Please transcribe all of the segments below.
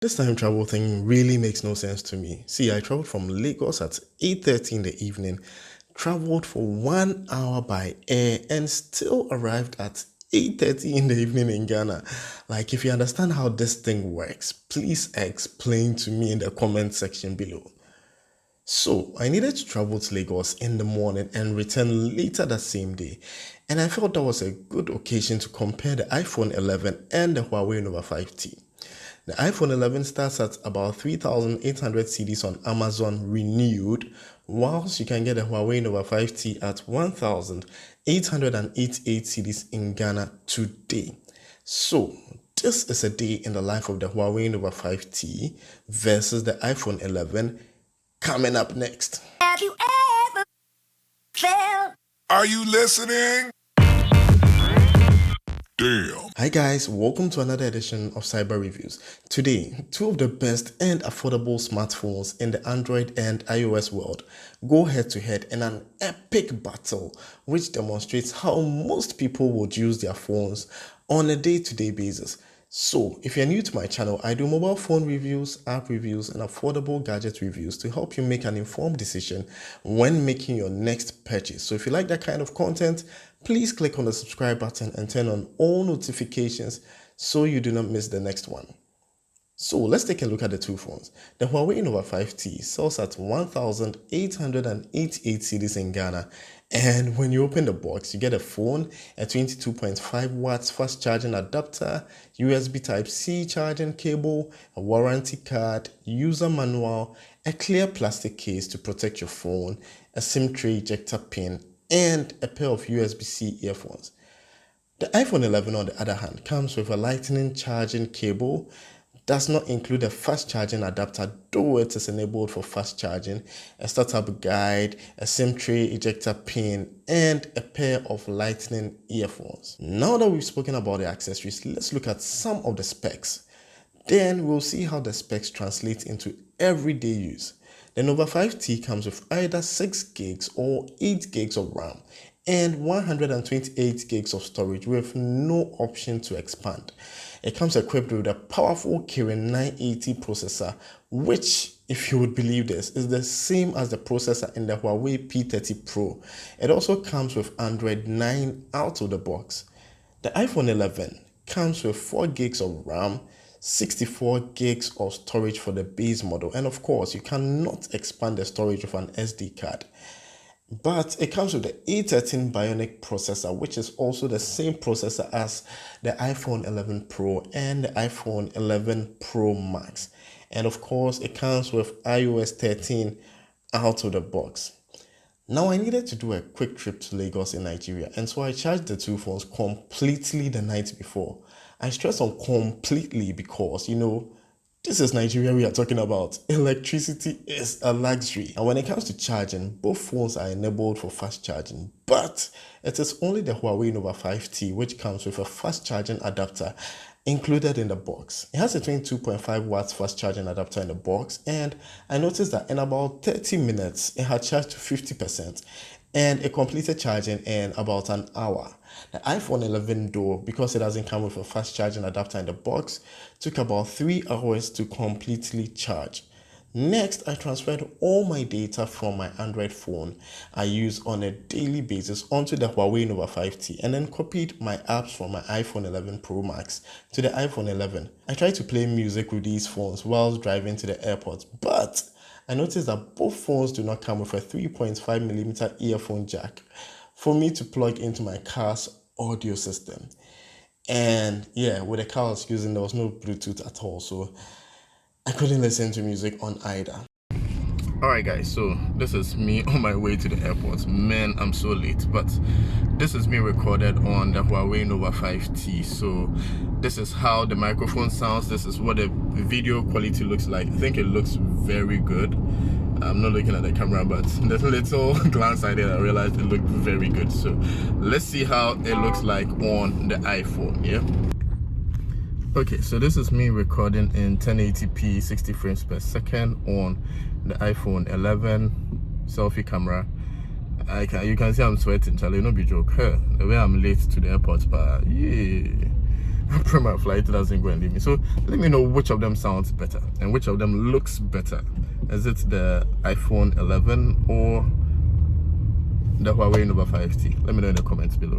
This time travel thing really makes no sense to me. See, I traveled from Lagos at 8:30 in the evening, traveled for 1 hour by air, and still arrived at 8:30 in the evening in Ghana. Like, if you understand how this thing works, please explain to me in the comment section below. So, I needed to travel to Lagos in the morning and return later that same day. And I felt that was a good occasion to compare the iPhone 11 and the Huawei Nova 5T. The iPhone 11 starts at about 3,800 cedis on Amazon renewed, whilst you can get a Huawei Nova 5T at 1,888 cedis in Ghana today. So, this is a day in the life of the Huawei Nova 5T versus the iPhone 11 coming up next. Have you ever felt? Are you listening? Damn. Hi guys, welcome to another edition of Cyber Reviews. Today, two of the best and affordable smartphones in the Android and iOS world go head to head in an epic battle which demonstrates how most people would use their phones on a day-to-day basis. So, if you're new to my channel, I do mobile phone reviews, app reviews, and affordable gadget reviews to help you make an informed decision when making your next purchase. So if you like that kind of content, please click on the subscribe button and turn on all notifications so you do not miss the next one. So let's take a look at the two phones. The Huawei Nova 5T sells at 1,888 cedis in Ghana, and when you open the box, you get a phone, a 22.5 watts fast charging adapter, USB Type-C charging cable, a warranty card, user manual, a clear plastic case to protect your phone, a SIM tray ejector pin, and a pair of USB-C earphones. The iPhone 11, on the other hand, comes with a lightning charging cable, does not include a fast charging adapter, though it is enabled for fast charging, a startup guide, a SIM tray ejector pin, and a pair of lightning earphones. Now that we've spoken about the accessories, let's look at some of the specs. Then we'll see how the specs translate into everyday use. The Nova 5T comes with either 6 gigs or 8 gigs of RAM and 128 gigs of storage with no option to expand. It comes equipped with a powerful Kirin 980 processor, which, if you would believe this, is the same as the processor in the Huawei P30 Pro. It also comes with Android 9 out of the box. The iPhone 11 comes with 4 gigs of RAM, 64 gigs of storage for the base model, and of course you cannot expand the storage with an SD card. But it comes with the A13 Bionic processor, which is also the same processor as the iPhone 11 Pro and the iPhone 11 Pro Max. And of course, it comes with iOS 13 out of the box. Now, I needed to do a quick trip to Lagos in Nigeria, and so I charged the two phones completely the night before. I stress on completely because, this is Nigeria we are talking about. Electricity is a luxury. And when it comes to charging, both phones are enabled for fast charging. But it is only the Huawei Nova 5T which comes with a fast charging adapter included in the box. It has a 22.5 watts fast charging adapter in the box, and I noticed that in about 30 minutes it had charged to 50% and it completed charging in about an hour. The iPhone 11 though, because it doesn't come with a fast charging adapter in the box, took about 3 hours to completely charge. Next, I transferred all my data from my Android phone I use on a daily basis onto the Huawei Nova 5T and then copied my apps from my iPhone 11 Pro Max to the iPhone 11. I tried to play music with these phones while driving to the airport, but I noticed that both phones do not come with a 3.5mm earphone jack for me to plug into my car's audio system. And yeah, with the car I was using, there was no Bluetooth at all, so I couldn't listen to music on either. Alright guys, so this is me on my way to the airport. Man, I'm so late, but this is me recorded on the Huawei Nova 5T. So this is how the microphone sounds. This is what the video quality looks like. I think it looks very good. I'm not looking at the camera, but there's a little glance I did. I realized it looked very good. So let's see how it looks like on the iPhone. Yeah. Okay, so this is me recording in 1080p 60 frames per second on the iPhone 11 selfie camera. You can see I'm sweating, Charlie, no be joke. The way I'm late to the airport, but yeah. pray my flight doesn't go and leave me. So let me know which of them sounds better and which of them looks better. Is it the iPhone 11 or the Huawei Nova 5T? Let me know in the comments below.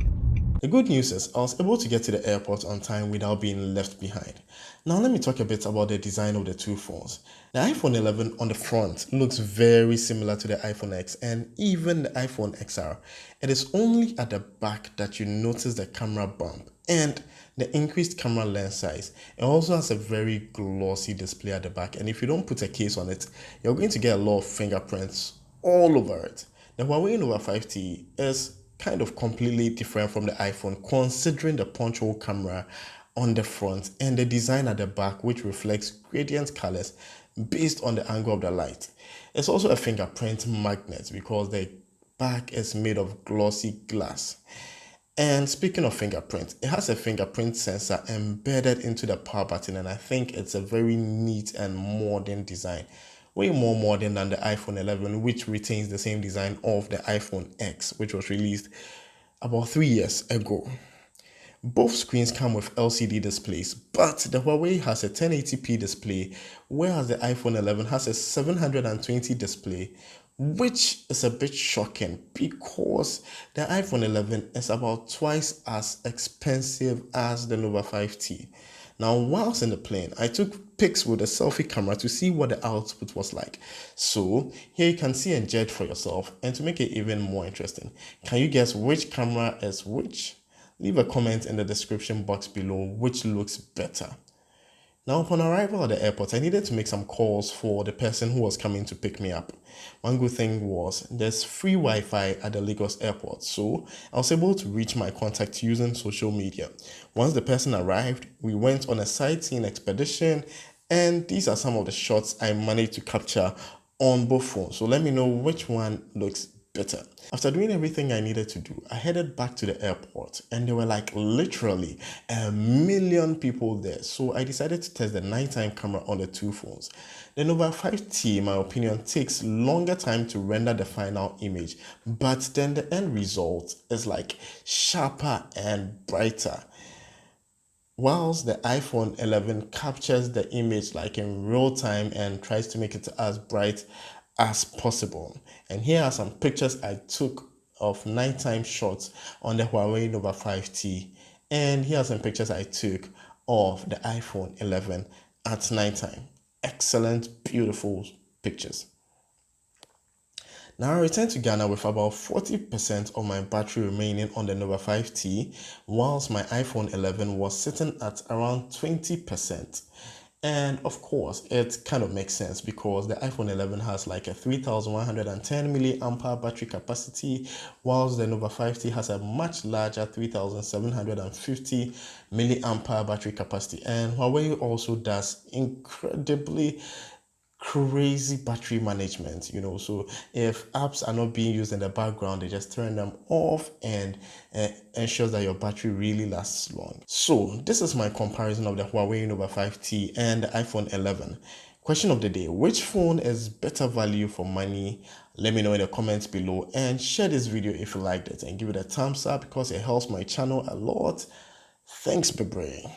The good news is I was able to get to the airport on time without being left behind. Now let me talk a bit about the design of the two phones. The iPhone 11 on the front looks very similar to the iPhone X and even the iPhone XR. It is only at the back that you notice the camera bump and the increased camera lens size. It also has a very glossy display at the back, and if you don't put a case on it, you're going to get a lot of fingerprints all over it. The Huawei Nova 5T is kind of completely different from the iPhone, considering the punch hole camera on the front and the design at the back, which reflects gradient colors based on the angle of the light. It's also a fingerprint magnet because the back is made of glossy glass. And speaking of fingerprint, it has a fingerprint sensor embedded into the power button, and I think it's a very neat and modern design. Way more modern than the iPhone 11, which retains the same design of the iPhone X, which was released about 3 years ago. Both screens come with LCD displays, but the Huawei has a 1080p display, whereas the iPhone 11 has a 720 display, which is a bit shocking because the iPhone 11 is about twice as expensive as the Nova 5T. Now, whilst in the plane, I took pics with a selfie camera to see what the output was like. So here you can see and judge for yourself. And to make it even more interesting, can you guess which camera is which? Leave a comment in the description box below which looks better. Now, upon arrival at the airport, I needed to make some calls for the person who was coming to pick me up. One good thing was there's free Wi-Fi at the Lagos airport, so I was able to reach my contact using social media. Once the person arrived, we went on a sightseeing expedition, and these are some of the shots I managed to capture on both phones. So let me know which one looks better. After doing everything I needed to do, I headed back to the airport, and there were like literally a million people there. So I decided to test the nighttime camera on the two phones. The Nova 5T, in my opinion, takes longer time to render the final image, but then the end result is like sharper and brighter. Whilst the iPhone 11 captures the image like in real time and tries to make it as bright as possible. And here are some pictures I took of nighttime shots on the Huawei Nova 5T. And here are some pictures I took of the iPhone 11 at nighttime. Excellent, beautiful pictures. Now I returned to Ghana with about 40% of my battery remaining on the Nova 5T, whilst my iPhone 11 was sitting at around 20%. And of course, it kind of makes sense because the iPhone 11 has like a 3110 milliamp hour battery capacity, whilst the Nova 5T has a much larger 3750 milliamp hour battery capacity. And Huawei also does incredibly crazy battery management, so if apps are not being used in the background, they just turn them off and ensures that your battery really lasts long. So this is my comparison of the Huawei Nova 5T and the iPhone 11. Question of the day: which phone is better value for money? Let me know in the comments below, and share this video if you liked it, and give it a thumbs up because it helps my channel a lot. Thanks, baby.